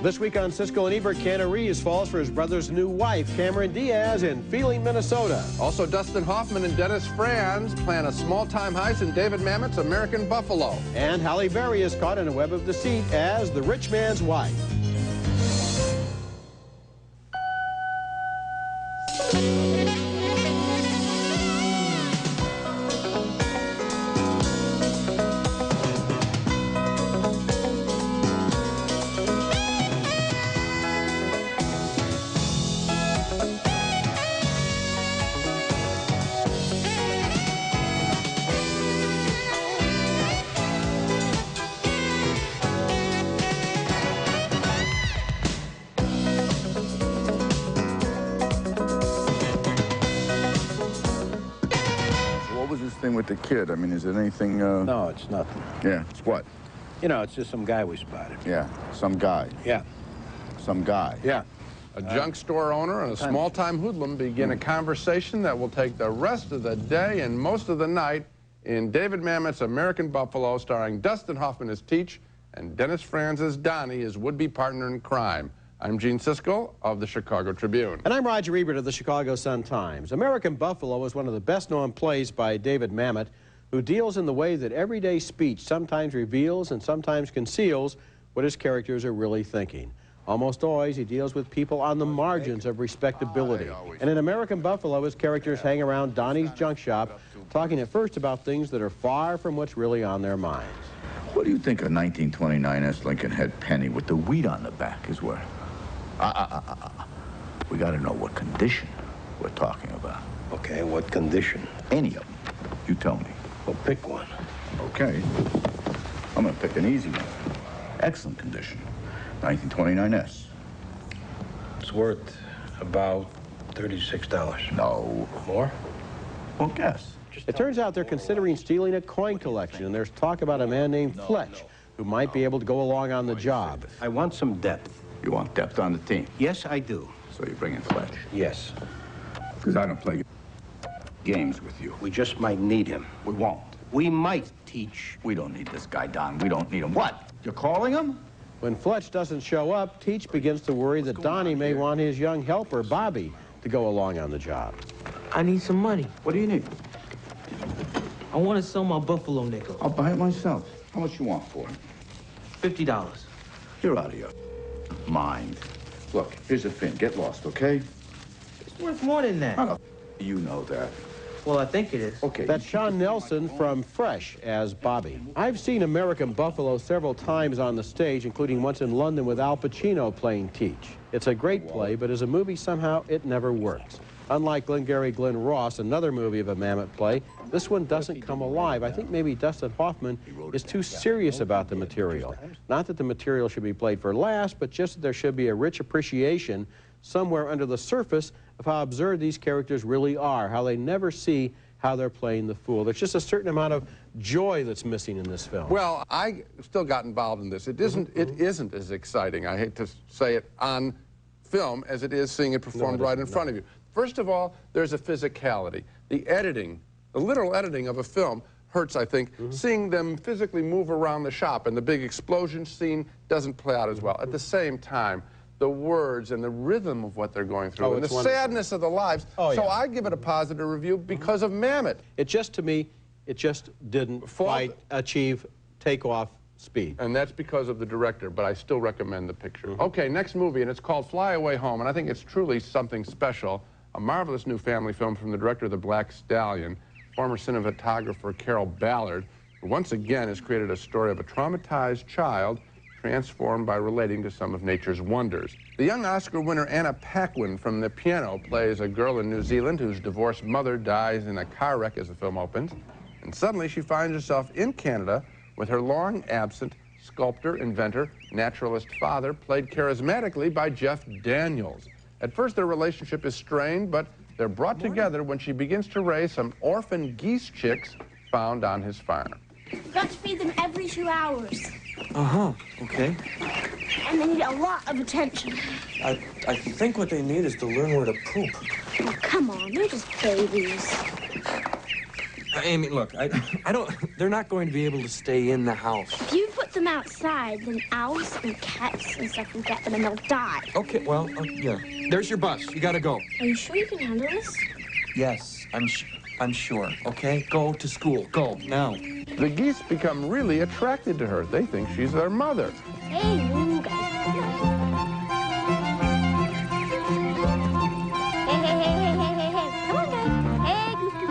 This week on Siskel and Ebert, Keanu Reeves falls for his brother's new wife, Cameron Diaz, in Feeling, Minnesota. Also, Dustin Hoffman and Dennis Franz plan a small-time heist in David Mamet's American Buffalo. And Halle Berry is caught in a web of deceit as the rich man's wife. What was this thing with the kid? I mean, is it anything, No, it's nothing. Yeah, it's what? You know, it's just some guy we spotted. Yeah, some guy. Yeah. Some guy. Yeah. A junk store owner and a small-time hoodlum begin a conversation that will take the rest of the day and most of the night in David Mamet's American Buffalo, starring Dustin Hoffman as Teach and Dennis Franz as Donnie, his would-be partner in crime. I'm Gene Siskel of the Chicago Tribune. And I'm Roger Ebert of the Chicago Sun-Times. American Buffalo is one of the best-known plays by David Mamet, who deals in the way that everyday speech sometimes reveals and sometimes conceals what his characters are really thinking. Almost always, he deals with people on the margins of respectability. And in American Buffalo, his characters hang around Donnie's junk shop, talking at first about things that are far from what's really on their minds. What do you think a 1929 S Lincoln head penny with the wheat on the back is worth? We got to know what condition we're talking about. Okay, what condition? Any of them. You tell me. Well, pick one. Okay. I'm going to pick an easy one. Excellent condition. 1929 S. It's worth about $36. No. More? Well, guess. It turns out they're considering stealing a coin collection, and there's talk about a man named Fletch who might be able to go along on the job. I want some depth. You want depth on the team? Yes, I do. So you bring in Fletch? Yes. Because I don't play games with you. We just might need him. We won't. We might Teach. We don't need this guy, Don. We don't need him. What? You're calling him? When Fletch doesn't show up, Teach begins to worry that Donnie may want his young helper, Bobby, to go along on the job. I need some money. What do you need? I want to sell my buffalo nickel. I'll buy it myself. How much you want for it? $50. You're out of your mind. Look, here's the thing. Get lost, okay? It's worth more than that. How the you know that? Well, I think it is. Okay. That's Sean Nelson from Fresh as Bobby. I've seen American Buffalo several times on the stage, including once in London with Al Pacino playing Teach. It's a great play, but as a movie, somehow it never works. Unlike Glengarry Glen Ross, another movie of a Mamet play, this one doesn't come alive. I think maybe Dustin Hoffman is too serious about the material. Not that the material should be played for laughs, but just that there should be a rich appreciation somewhere under the surface of how absurd these characters really are, how they never see how they're playing the fool. There's just a certain amount of joy that's missing in this film. Well, I still got involved in this. It isn't as exciting, I hate to say it, on film as it is seeing it performed right in front of you. First of all, there's a physicality. The editing, the literal editing of a film hurts, I think. Seeing them physically move around the shop and the big explosion scene doesn't play out as well. At the same time, the words and the rhythm of what they're going through and the sadness of the lives. So I give it a positive review because of Mamet. It just, to me, it just didn't quite achieve takeoff speed. And that's because of the director, but I still recommend the picture. Okay, next movie, and it's called Fly Away Home, and I think it's truly something special. A marvelous new family film from the director of The Black Stallion, former cinematographer Carol Ballard, who once again has created a story of a traumatized child transformed by relating to some of nature's wonders. The young Oscar winner Anna Paquin from The Piano plays a girl in New Zealand whose divorced mother dies in a car wreck as the film opens, and suddenly she finds herself in Canada with her long-absent sculptor, inventor, naturalist father, played charismatically by Jeff Daniels. At first, their relationship is strained, but they're brought together when she begins to raise some orphan geese chicks found on his farm. You've got to feed them every 2 hours. Uh-huh, okay. And they need a lot of attention. I think what they need is to learn where to poop. Oh, come on, they're just babies. Amy, look, I don't, they're not going to be able to stay in the house. If you put put them outside, then owls and cats and stuff will get them and they'll die. Okay, well, yeah. There's your bus. You gotta go. Are you sure you can handle this? Yes, I'm sure. Okay, go to school. Go now. The geese become really attracted to her. They think she's their mother. Hey, you guys. Hey. Come on, guys. Hey, goose, goose, goose.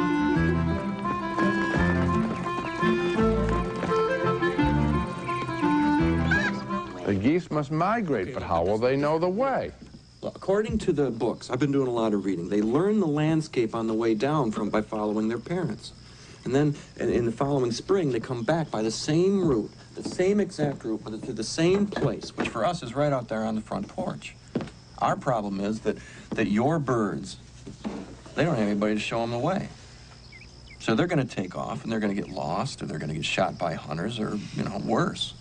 The geese must migrate, but how will they know the way? Well, according to the books, I've been doing a lot of reading. They learn the landscape on the way down by following their parents. And then in the following spring, they come back by the same route, the same exact route, but to the same place, which for us is right out there on the front porch. Our problem is that your birds, they don't have anybody to show them the way. So they're going to take off, and they're going to get lost, or they're going to get shot by hunters, or, you know, worse.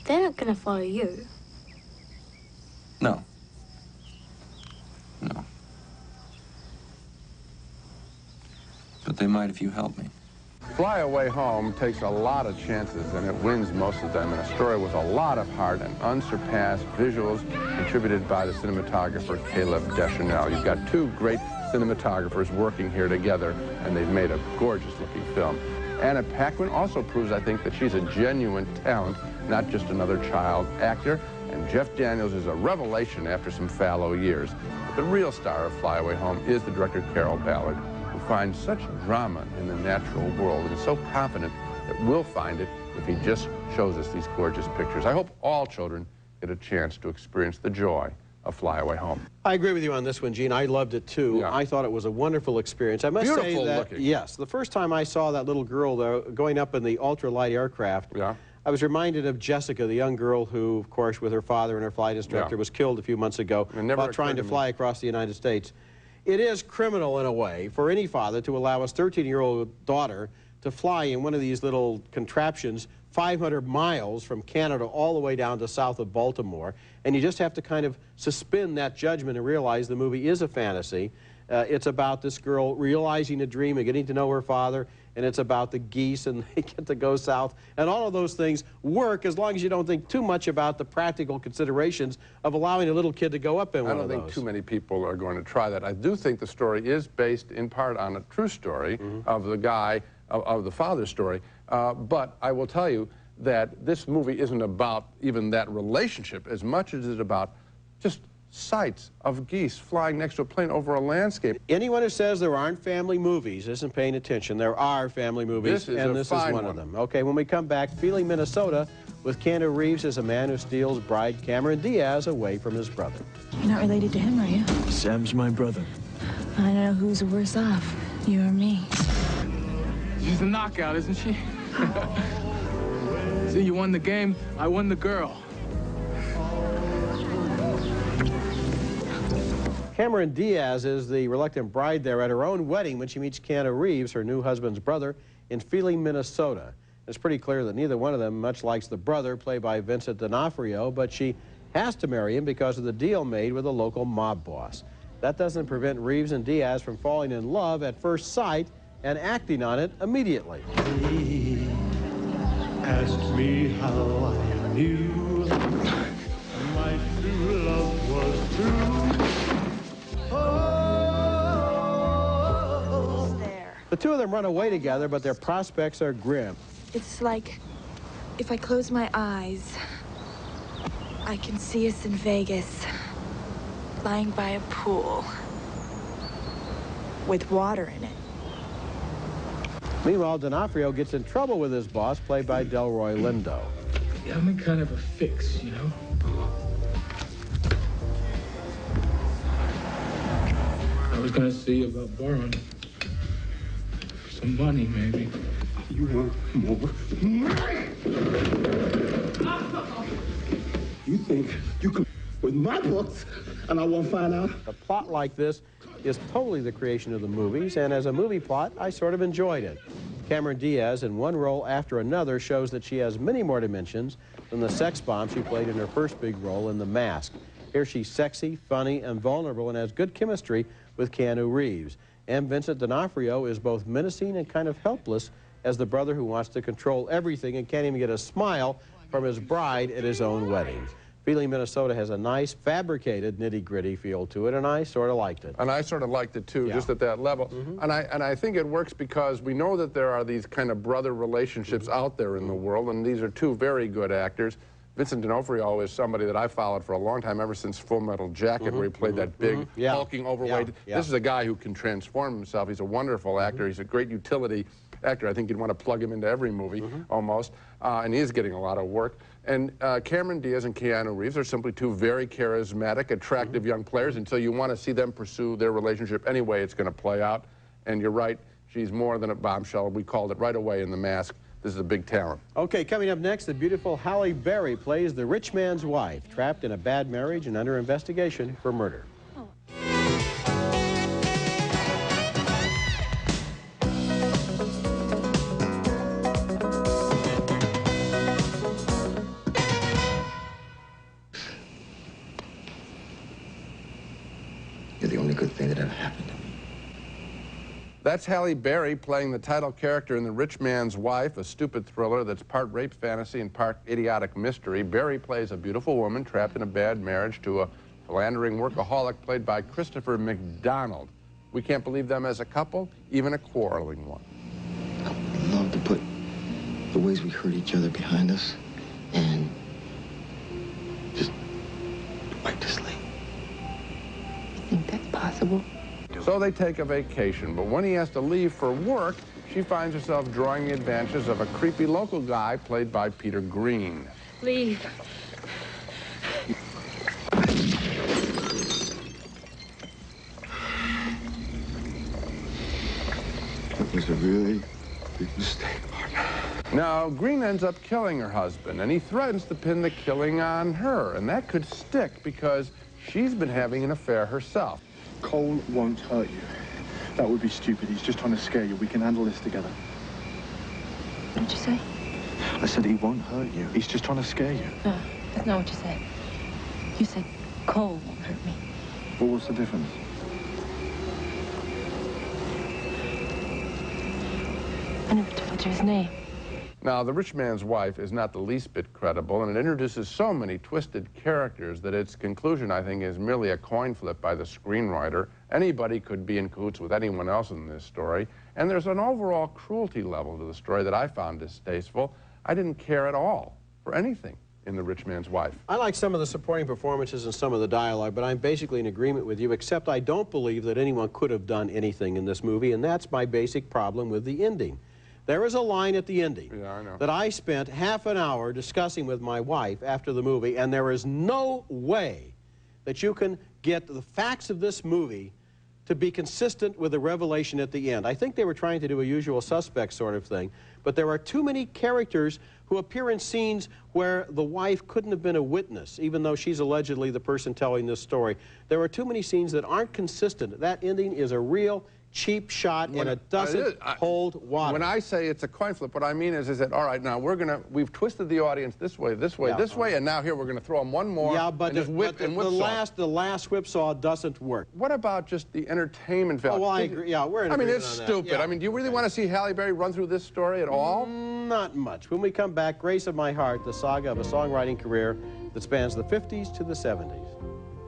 They're not gonna follow you. No. No. But they might if you help me. Fly Away Home takes a lot of chances, and it wins most of them in a story with a lot of heart and unsurpassed visuals contributed by the cinematographer Caleb Deschanel. You've got two great cinematographers working here together, and they've made a gorgeous-looking film. Anna Paquin also proves, I think, that she's a genuine talent, not just another child actor. And Jeff Daniels is a revelation after some fallow years. The real star of Fly Away Home is the director Carol Ballard, who finds such drama in the natural world and is so confident that we'll find it if he just shows us these gorgeous pictures. I hope all children get a chance to experience the joy of Fly Away Home. I agree with you on this one, Gene. I loved it too. Yeah. I thought it was a wonderful experience. I must say Beautiful that, looking. yes, the first time I saw that little girl though, going up in the ultralight aircraft, Yeah. I was reminded of Jessica, the young girl who, of course, with her father and her flight instructor, was killed a few months ago while trying to fly across the United States. It is criminal in a way for any father to allow his 13-year-old daughter to fly in one of these little contraptions 500 miles from Canada all the way down to south of Baltimore. And you just have to kind of suspend that judgment and realize the movie is a fantasy. It's about this girl realizing a dream and getting to know her father, and it's about the geese and they get to go south. And all of those things work as long as you don't think too much about the practical considerations of allowing a little kid to go up in one of those. I don't think too many people are going to try that. I do think the story is based in part on a true story of the guy, of the father's story. But I will tell you that this movie isn't about even that relationship as much as it's about just sights of geese flying next to a plane over a landscape. Anyone who says there aren't family movies isn't paying attention. There are family movies, and this is one of them. Okay, when we come back, Feeling Minnesota with Keanu Reeves as a man who steals bride Cameron Diaz away from his brother. You're not related to him, are you? Sam's my brother. I don't know who's worse off, you or me. She's a knockout, isn't she? See, you won the game, I won the girl. Cameron Diaz is the reluctant bride there at her own wedding when she meets Keanu Reeves, her new husband's brother, in Feeling, Minnesota. It's pretty clear that neither one of them much likes the brother, played by Vincent D'Onofrio, but she has to marry him because of the deal made with a local mob boss. That doesn't prevent Reeves and Diaz from falling in love at first sight and acting on it immediately. He asked me how I knew my true love was true. The two of them run away together, but their prospects are grim. It's like if I close my eyes, I can see us in Vegas, lying by a pool with water in it. Meanwhile, D'Onofrio gets in trouble with his boss, played by Delroy Lindo. Yeah, I'm in kind of a fix, you know? I was gonna see about borrowing some money, maybe. You want more? You think you can with my books and I won't find out? A plot like this is totally the creation of the movies, and as a movie plot, I sort of enjoyed it. Cameron Diaz, in one role after another, shows that she has many more dimensions than the sex bomb she played in her first big role in The Mask. Here she's sexy, funny, and vulnerable, and has good chemistry with Keanu Reeves. And Vincent D'Onofrio is both menacing and kind of helpless as the brother who wants to control everything and can't even get a smile from his bride at his own wedding. Feeling Minnesota has a nice, fabricated, nitty-gritty feel to it, and I sort of liked it. And I sort of liked it, too, just at that level. And I think it works because we know that there are these kind of brother relationships out there in the world, and these are two very good actors. Vincent D'Onofrio is somebody that I followed for a long time, ever since Full Metal Jacket, where he played that big, hulking, overweight. This is a guy who can transform himself. He's a wonderful actor. He's a great utility actor. I think you'd want to plug him into every movie, almost. And he is getting a lot of work. And Cameron Diaz and Keanu Reeves are simply two very charismatic, attractive young players, and so you want to see them pursue their relationship any way it's going to play out. And you're right, she's more than a bombshell. We called it right away in The Mask. This is a big talent. Okay, coming up next, the beautiful Halle Berry plays the rich man's wife, trapped in a bad marriage and under investigation for murder. You're the only good thing that ever happened to me. That's Halle Berry playing the title character in The Rich Man's Wife, a stupid thriller that's part rape fantasy and part idiotic mystery. Berry plays a beautiful woman trapped in a bad marriage to a philandering workaholic played by Christopher McDonald. We can't believe them as a couple, even a quarreling one. I would love to put the ways we hurt each other behind us and just wipe the slate. You think that's possible? So they take a vacation, but when he has to leave for work, she finds herself drawing the advantages of a creepy local guy played by Peter Green. Leave. It was a really big mistake, partner. Now, Green ends up killing her husband, and he threatens to pin the killing on her, and that could stick because she's been having an affair herself. Cole won't hurt you. That would be stupid. He's just trying to scare you. We can handle this together. What'd you say? I said he won't hurt you. He's just trying to scare you. No, that's not what you said. You said Cole won't hurt me. Well, what's the difference? I never told you his name. Now, The Rich Man's Wife is not the least bit credible, and it introduces so many twisted characters that its conclusion, I think, is merely a coin flip by the screenwriter. Anybody could be in cahoots with anyone else in this story, and there's an overall cruelty level to the story that I found distasteful. I didn't care at all for anything in The Rich Man's Wife. I like some of the supporting performances and some of the dialogue, but I'm basically in agreement with you, except I don't believe that anyone could have done anything in this movie, and that's my basic problem with the ending. There is a line at the ending that I spent half an hour discussing with my wife after the movie, and there is no way that you can get the facts of this movie to be consistent with the revelation at the end. I think they were trying to do a usual suspect sort of thing, but there are too many characters who appear in scenes where the wife couldn't have been a witness, even though she's allegedly the person telling this story. There are too many scenes that aren't consistent. That ending is a real cheap shot, and it doesn't hold water. When I say it's a coin flip, what I mean is that, all right, now we've twisted the audience this way, this way, this way, and now here we're going to throw them one more. Yeah, but, and just whip and whipsaw. the last whipsaw doesn't work. What about just the entertainment value? Oh, well, I agree. Yeah, we're in agreement it's on that. stupid. Yeah. I mean, do you really want to see Halle Berry run through this story at all? Not much. When we come back, Grace of My Heart, the saga of a songwriting career that spans the 50s to the 70s.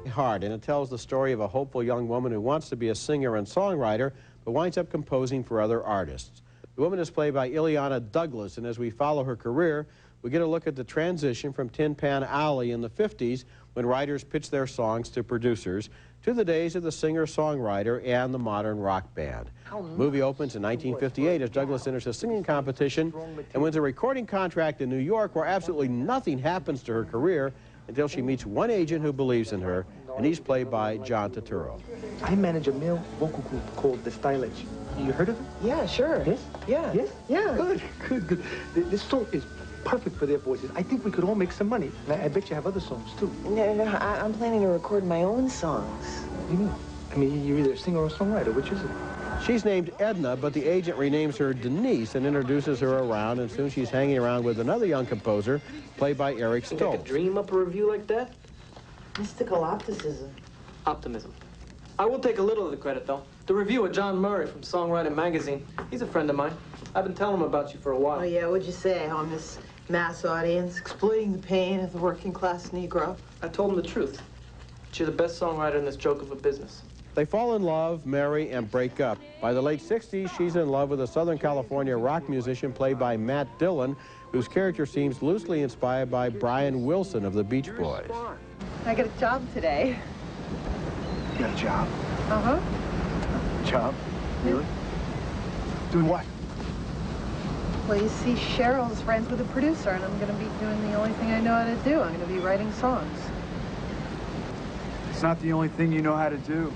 Hard, and it tells the story of a hopeful young woman who wants to be a singer and songwriter, but winds up composing for other artists. The woman is played by Ileana Douglas, and as we follow her career, we get a look at the transition from Tin Pan Alley in the 50s, when writers pitched their songs to producers, to the days of the singer-songwriter and the modern rock band. The movie opens in 1958 as Douglas enters a singing competition and wins a recording contract in New York, where absolutely nothing happens to her career until she meets one agent who believes in her, and he's played by John Turturro. I manage a male vocal group called The Stylage. You heard of it? Yeah, sure. Yes? Yeah. Yes? Yeah. Good, good, good. This song is perfect for their voices. I think we could all make some money. And I bet you have other songs, too. No, I'm planning to record my own songs. What do you mean? I mean, you're either a singer or a songwriter. Which is it? She's named Edna, but the agent renames her Denise and introduces her around, and soon she's hanging around with another young composer, played by Eric Think I Stoltz. could dream up a review like that? Mystical optimism. Optimism. I will take a little of the credit, though. The reviewer, John Murray from Songwriting Magazine, he's a friend of mine. I've been telling him about you for a while. Oh, yeah, what'd you say? How Miss Mass audience, exploiting the pain of the working class Negro. I told him the truth. You're the best songwriter in this joke of a business. They fall in love, marry, and break up. By the late 60s, she's in love with a Southern California rock musician played by Matt Dillon, whose character seems loosely inspired by Brian Wilson of the Beach Boys. I got a job today. You got a job? Uh-huh. Job? Really? Doing what? Well, you see, Cheryl's friends with a producer, and I'm going to be doing the only thing I know how to do. I'm going to be writing songs. It's not the only thing you know how to do.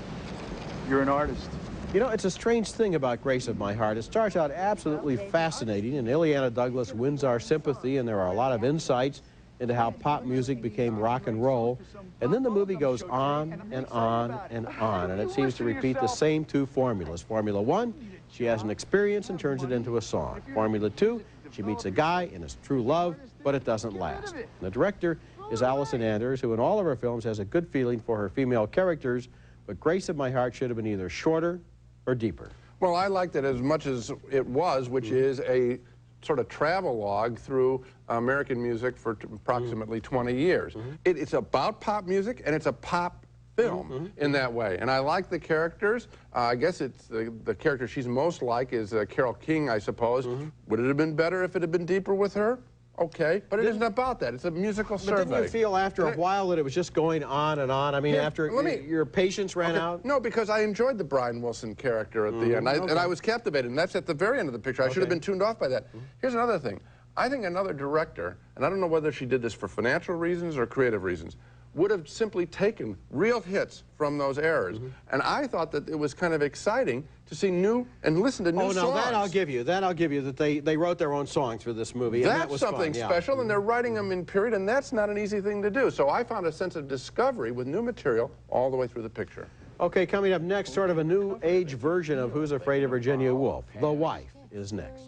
You're an artist. You know, it's a strange thing about Grace of My Heart. It starts out absolutely fascinating, and Ileana Douglas wins our sympathy, and there are a lot of insights into how pop music became rock and roll. And then the movie goes on and on and on, and it seems to repeat the same two formulas. Formula 1, she has an experience and turns it into a song. Formula 2, she meets a guy and is true love, but it doesn't last. And the director is Allison Anders, who in all of her films has a good feeling for her female characters, but Grace of My Heart should have been either shorter or deeper. Well, I liked it as much as it was, which is a sort of travelogue through American music for approximately 20 years. It's about pop music, and it's a pop film in that way. And I like the characters. I guess it's the character she's most like is Carole King, I suppose. Would it have been better if it had been deeper with her? Okay, but it isn't about that. It's a musical survey. But didn't you feel after a while that it was just going on and on? I mean, after your patience ran out? No, because I enjoyed the Brian Wilson character at the end, and I was captivated, and that's at the very end of the picture. I should have been tuned off by that. Here's another thing. I think another director, and I don't know whether she did this for financial reasons or creative reasons, would have simply taken real hits from those eras. And I thought that it was kind of exciting to see new and listen to new songs. Oh, no, that I'll give you. That I'll give you, that they wrote their own songs for this movie. And that was something special, and they're writing them in period, and that's not an easy thing to do. So I found a sense of discovery with new material all the way through the picture. Okay, coming up next, sort of a new age version of Who's Afraid of Virginia Woolf. The Wife is next.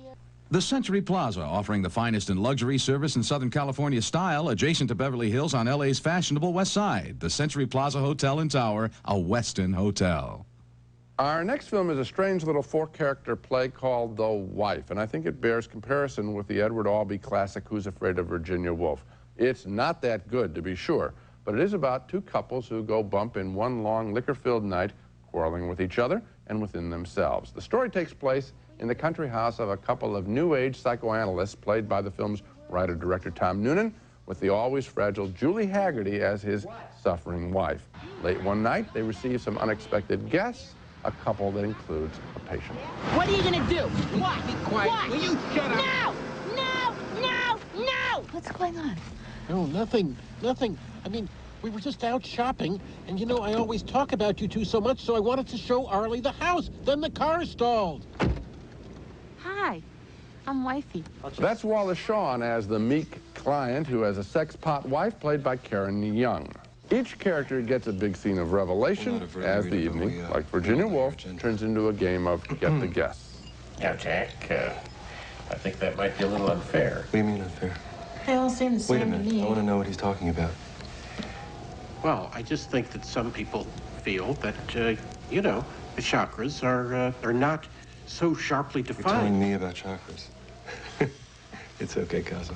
The Century Plaza, offering the finest in luxury service in Southern California style, adjacent to Beverly Hills on LA's fashionable West Side. The Century Plaza Hotel and Tower, a Westin hotel. Our next film is a strange little four-character play called The Wife, and I think it bears comparison with the Edward Albee classic Who's Afraid of Virginia Woolf. It's not that good, to be sure, but it is about two couples who go bump in one long liquor-filled night, quarreling with each other and within themselves. The story takes place in the country house of a couple of new-age psychoanalysts played by the film's writer-director Tom Noonan, with the always fragile Julie Hagerty as his suffering wife. Late one night, they receive some unexpected guests, a couple that includes a patient. What are you gonna do? What? Be quiet. What? Will you shut up? No! No! No! No! What's going on? No, nothing. Nothing. I mean, we were just out shopping, and you know, I always talk about you two so much, so I wanted to show Arlie the house. Then the car stalled. Hi, I'm Wifey. That's Wallace Shawn as the meek client who has a sex-pot wife played by Karen Young. Each character gets a big scene of revelation as the evening, like Virginia Woolf, turns into a game of get the guess. Now, Jack, I think that might be a little unfair. What do you mean unfair? They all seem the same Wait a minute. to me. I want to know what he's talking about. Well, I just think that some people feel that, you know, the chakras are not so sharply You're defined. telling me about chakras. It's okay, Casa.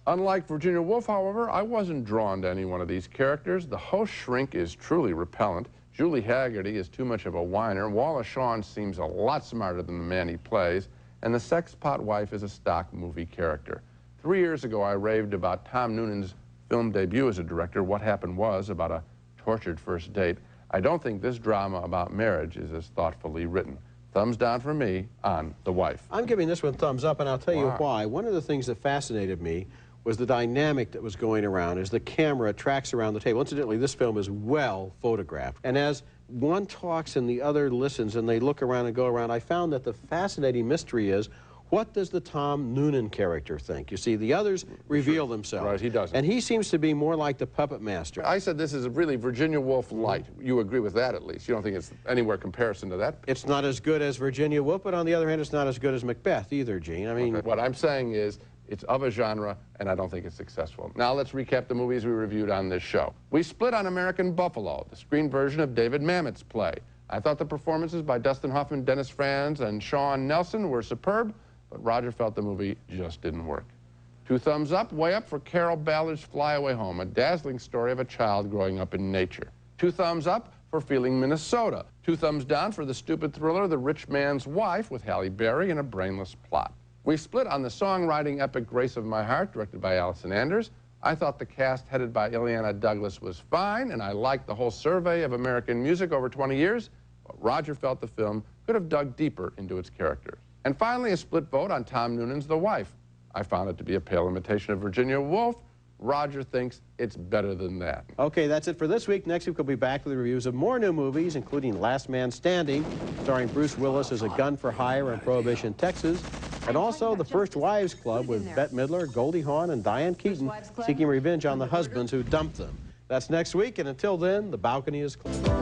Unlike Virginia Woolf, however, I wasn't drawn to any one of these characters. The host shrink is truly repellent. Julie Hagerty is too much of a whiner. Wallace Shawn seems a lot smarter than the man he plays. And the sex-pot wife is a stock movie character. 3 years ago, I raved about Tom Noonan's film debut as a director, What Happened Was, about a tortured first date. I don't think this drama about marriage is as thoughtfully written. Thumbs down for me on The Wife. I'm giving this one thumbs up, and I'll tell you why. One of the things that fascinated me was the dynamic that was going around as the camera tracks around the table. Incidentally, this film is well photographed. And as one talks and the other listens and they look around and go around, I found that the fascinating mystery is, what does the Tom Noonan character think? You see, the others reveal themselves. Right, he doesn't. And he seems to be more like the puppet master. I said this is really Virginia Woolf light. You agree with that, at least. You don't think it's anywhere comparison to that? It's not as good as Virginia Woolf, but on the other hand, it's not as good as Macbeth either, Gene. I mean, what I'm saying is, it's of a genre, and I don't think it's successful. Now let's recap the movies we reviewed on this show. We split on American Buffalo, the screen version of David Mamet's play. I thought the performances by Dustin Hoffman, Dennis Franz, and Sean Nelson were superb, but Roger felt the movie just didn't work. 2 thumbs up, way up for Carol Ballard's Fly Away Home, a dazzling story of a child growing up in nature. 2 thumbs up for Feeling Minnesota. 2 thumbs down for the stupid thriller The Rich Man's Wife with Halle Berry and a brainless plot. We split on the songwriting epic Grace of My Heart, directed by Allison Anders. I thought the cast headed by Ileana Douglas was fine, and I liked the whole survey of American music over 20 years, but Roger felt the film could have dug deeper into its characters. And finally, a split vote on Tom Noonan's The Wife. I found it to be a pale imitation of Virginia Woolf. Roger thinks it's better than that. Okay, that's it for this week. Next week, we'll be back with the reviews of more new movies, including Last Man Standing, starring Bruce Willis as a gun for hire in Prohibition, Texas, and also The First Wives Club with Bette Midler, Goldie Hawn, and Diane Keaton seeking revenge on the husbands who dumped them. That's next week, and until then, the balcony is closed.